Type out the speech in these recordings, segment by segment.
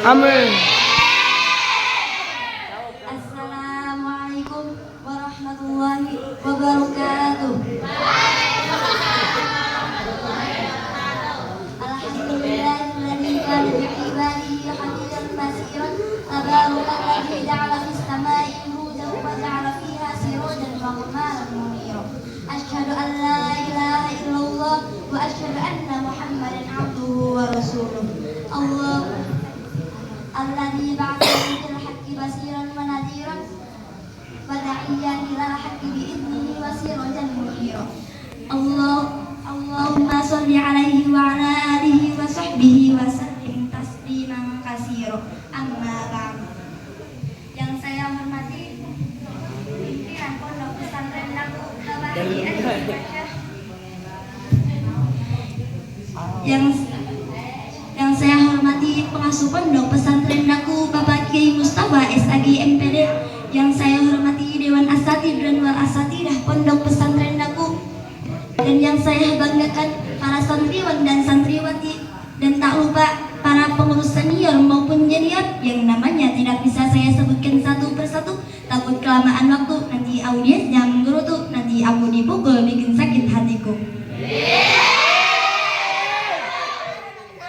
Amin. Assalamualaikum warahmatullahi wabarakatuh. Alhamdulillahilladzi kana bi'ibadihi hamidan basiran tabarakalladzi ja'ala fis samai burujan wa ja'ala fiha sirajan wa qamaran munira. Asyhadu an la ilaha illallah wa asyhadu anna Muhammadan abduhu wa rasuluh. Allah alladzi ba'atha bil haqqi basiran wa nadhiran wa da'iyan ilal haqqi bi idnihi wa sirajan munira. Allahumma shalli alaihi wa ala alihi wa sahbihi wa sallim tasliman katsira. Amma ba'd. Yang saya hormati pimpinan Pondok Pesantren Daku Babahagiaan yang saya hormati pengasuh Pondok Pesantren Daku Bapak Kiai Mustafa SAG MPD, yang saya hormati Dewan Asatidz dan Wal Asatidah Pondok Pesantren Daku, dan yang saya banggakan para santriwan dan santriwati, dan tak lupa para pengurus senior maupun junior yang namanya tidak bisa saya sebutkan satu persatu, takut kelamaan waktu nanti audiensnya menggerutu, nanti aku dipukul bikin sakit hatiku.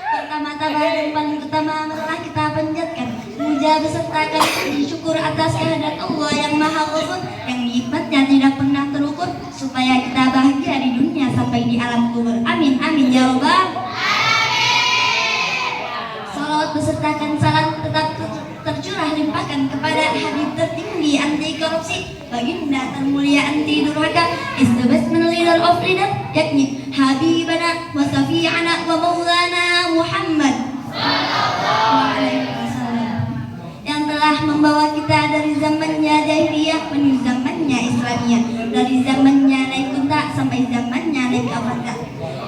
Pertama-tama dan paling utama marilah kita panjatkan puja besertakan puji syukur atas kehadirat Allah yang Maha Ghafur, yang nikmatnya tidak pernah terukur, supaya kita bahagia di dunia sampai di alam kubur. Amin amin ya rabbal alamin. Salawat besertakan salam tetap tercurah limpahkan kepada Habib tertinggi anti korupsi, baginda termulia anti durhaka, is the best man leader of leader, yakni Habibana wa Safi'ana wa Maulana Muhammad sallallahu alaihi wasallam, yang telah membawa kita dari zamannya jahiliyah menuju zamannya Islamiyah, dari zamannya Naikunta sampai zamannya Naik Avanta,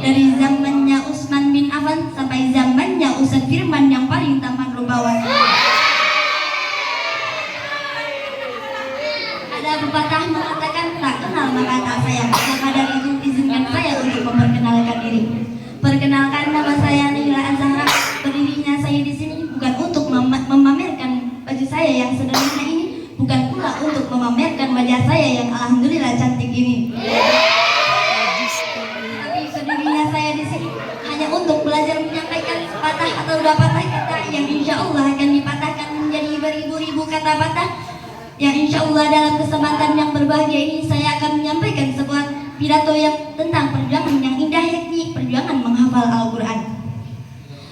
dari zamannya Utsman bin Affan sampai zamannya Ustadz Firman yang paling tampan rupawan. Ada pepatah mengatakan tak kenal maka tak sayang. Maka dari itu izinkan saya untuk memperkenalkan diri. Perkenalkan, nama saya Nila Azhara. Berdirinya saya di sini bukan untuk memamerkan baju saya yang sederhana ini, bukan pula untuk memamerkan wajah saya yang alhamdulillah cantik ini. Tapi berdirinya saya di sini hanya untuk belajar menyampaikan sepatah atau dua patah kata yang insya Allah akan dipatahkan menjadi beribu-ribu kata patah, yang insya Allah dalam kesempatan yang berbahagia ini saya akan menyampaikan sebuah pidato yang tentang perjuangan yang indah, yakni perjuangan menghafal Al-Quran.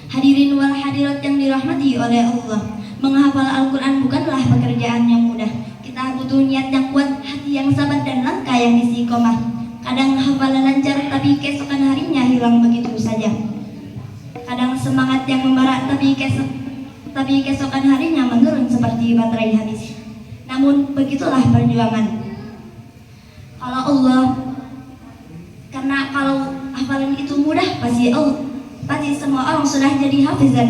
Hadirin wal hadirat yang dirahmati oleh Allah, menghafal Al-Quran bukanlah pekerjaan yang mudah. Kita butuh niat yang kuat, hati yang sabar, dan langkah yang istiqomah. Kadang hafalan lancar tapi keesokan harinya hilang begitu saja. Kadang semangat yang membara tapi keesokan harinya menurun seperti baterai habis. Namun begitulah perjuangan. Karena kalau hafalan itu mudah, pasti semua orang sudah jadi hafizah.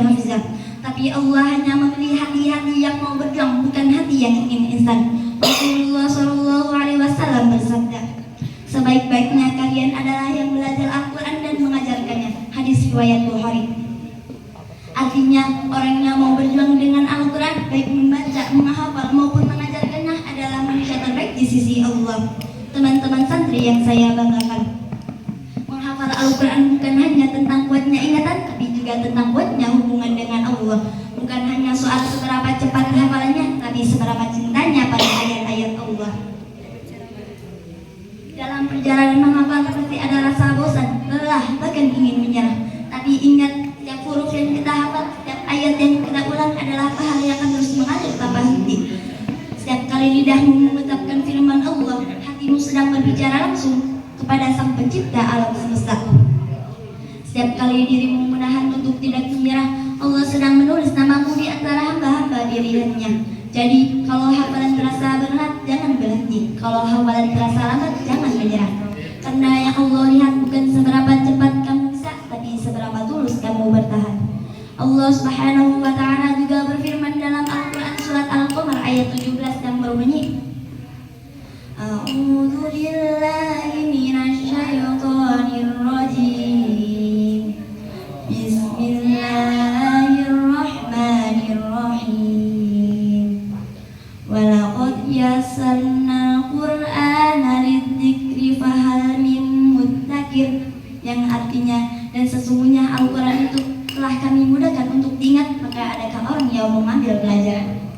Tapi Allah hanya memilih hati-hati yang mau berjuang, bukan hati yang ingin instan. Rasulullah Shallallahu Alaihi Wasallam bersabda, sebaik-baiknya kalian adalah yang belajar Al-Quran dan mengajarkannya. Hadis riwayat Bukhari. Artinya orang yang mau berjuang dengan Al-Quran, baik membaca, menghafal maupun mengajarkannya, adalah manusia terbaik di sisi Allah. Teman-teman santri yang saya banggakan, menghafal Al-Quran bukan hanya tentang kuatnya ingatan, tapi juga tentang kuatnya hubungan dengan Allah. Bukan hanya soal seberapa cepat hafalannya, tapi seberapa cintanya pada ayat-ayat Allah. Dalam perjalanan menghafal pasti ada rasa bosan, lelah, bahkan ingin menyerah. Tapi ingat, setiap huruf yang kita hafal, setiap ayat yang kita ulang adalah pahala yang akan terus mengalir tanpa henti. Setiap kali lidahmu mengucapkan firman Allah, hatimu sedang berbicara langsung kepada Sang Pencipta alam semesta. Setiap kali dirimu menahan untuk tidak menyerah, Allah sedang menulis namamu di antara hamba-hamba dirinya. Jadi kalau hafalan terasa berat, jangan berhenti. Kalau hafalan terasa lambat, jangan menyerah. Karena yang Allah lihat bukan seberapa cepat kamu bisa, tapi seberapa tulus kamu bertahan. Allah Subhanahu wa Ta'ala juga berfirman dalam Al-Quran surat Al-Qamar ayat 17 yang berbunyi, A'udzu billahi minasy syaithanir rajim. Bismillahirrahmanirrahim. telah kami mudahkan untuk diingat, maka adakah orang yang mengambil pelajaran?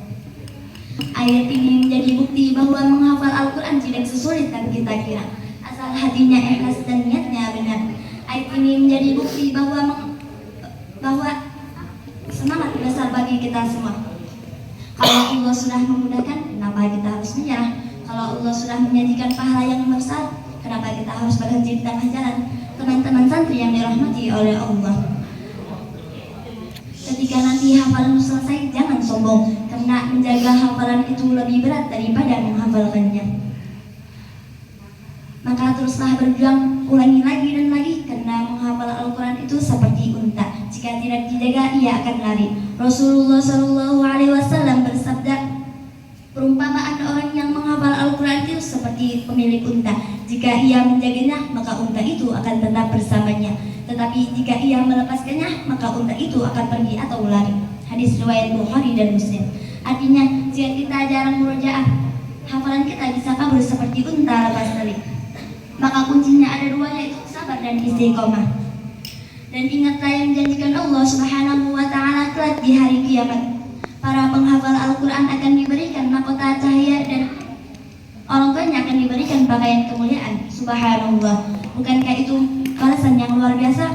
Ayat ini menjadi bukti bahwa menghafal Al-Quran tidak sesulit yang kita kira, asal hatinya ikhlas dan niatnya benar. Ayat ini menjadi bukti bahwa semangat besar bagi kita semua. Kalau Allah sudah memudahkan, kenapa kita harus menyerah? Kalau Allah sudah menjanjikan pahala yang besar, kenapa kita harus berhenti di tengah jalan? Teman-teman santri yang dirahmati oleh Allah, ketika nanti hafalan selesai, jangan sombong, karena menjaga hafalan itu lebih berat daripada menghafalkannya. Maka teruslah berjuang, ulangi lagi dan lagi, karena menghafal Al-Quran itu seperti unta. Jika tidak dijaga, ia akan lari. Rasulullah SAW bersabda, perumpamaan orang yang menghafal Al-Quran itu seperti pemilik unta. Jika ia menjaganya, maka unta itu akan tetap bersamanya. Tetapi jika ia melepaskannya, maka unta itu akan pergi atau lari. Hadis riwayat Bukhari dan Muslim. Artinya, jika kita jarang murojaah, hafalan kita bisa kabur seperti unta lepas tali. Maka kuncinya ada dua, yaitu sabar dan istiqomah. Dan ingatlah yang dijanjikan Allah Subhanahu wa Ta'ala kelak di hari kiamat. Para penghafal Al-Quran akan diberikan mahkota cahaya dan orang tuanya akan diberikan pakaian kemuliaan. Subhanallah, bukankah itu balasan yang luar biasa?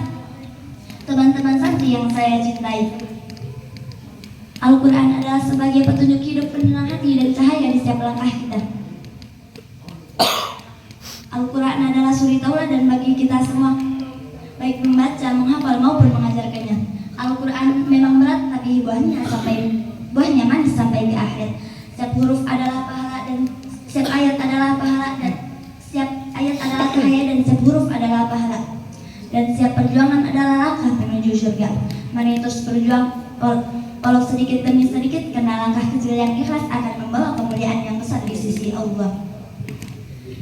Teman-teman santri yang saya cintai, Al-Quran adalah sebagai petunjuk hidup, penerang hati dan cahaya di setiap langkah kita. Al-Quran adalah suri tauladan bagi kita semua, baik membaca, menghafal maupun mengajarkannya. Al-Quran memang berat, tapi buahnya manis sampai ke akhir. Setiap huruf adalah pahala dan setiap ayat adalah pahala, dan setiap ayat adalah cahaya dan setiap huruf adalah pahala. Dan setiap perjuangan adalah langkah menuju surga. Mari terus berjuang, walau sedikit demi sedikit, karena langkah kecil yang ikhlas akan membawa kemuliaan yang besar di sisi Allah.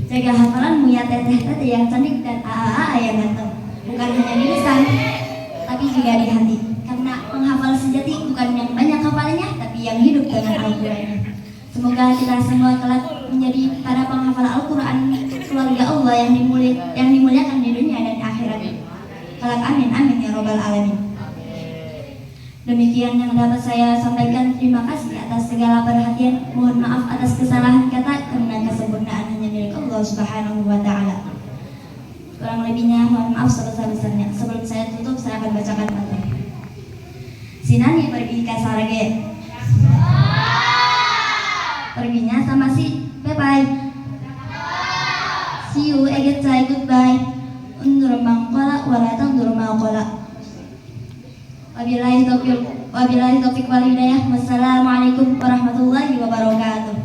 Jaga hafalanmu ya teteh-teteh yang cantik dan aa yang ganteng, bukan hanya di lisan, tapi juga di hati. Karena penghafal sejati bukan yang banyak hafalannya, tapi yang hidup dengan Al-Quran. Semoga kita semua kelak menjadi para penghafal Al-Quran, keluarga Allah yang dimuliakan di dunia dan akhirat. Kelak amin amin ya robbal alamin. Demikian yang dapat saya sampaikan. Terima kasih atas segala perhatian. Mohon maaf atas kesalahan kata, karena kesempurnaan hanya milik Allah Subhanahu wa Ta'ala. Kurang lebihnya mohon maaf sebesar-besarnya. Sebelum saya tutup, saya akan bacakan materi. Sinani pergi ke Sarage. Perginya sama si Pepai. See you again, say goodbye. Undur mangkola walatang dur mangkola. Wabillahi taufiq wal hidayah. Wassalamualaikum warahmatullahi wabarakatuh.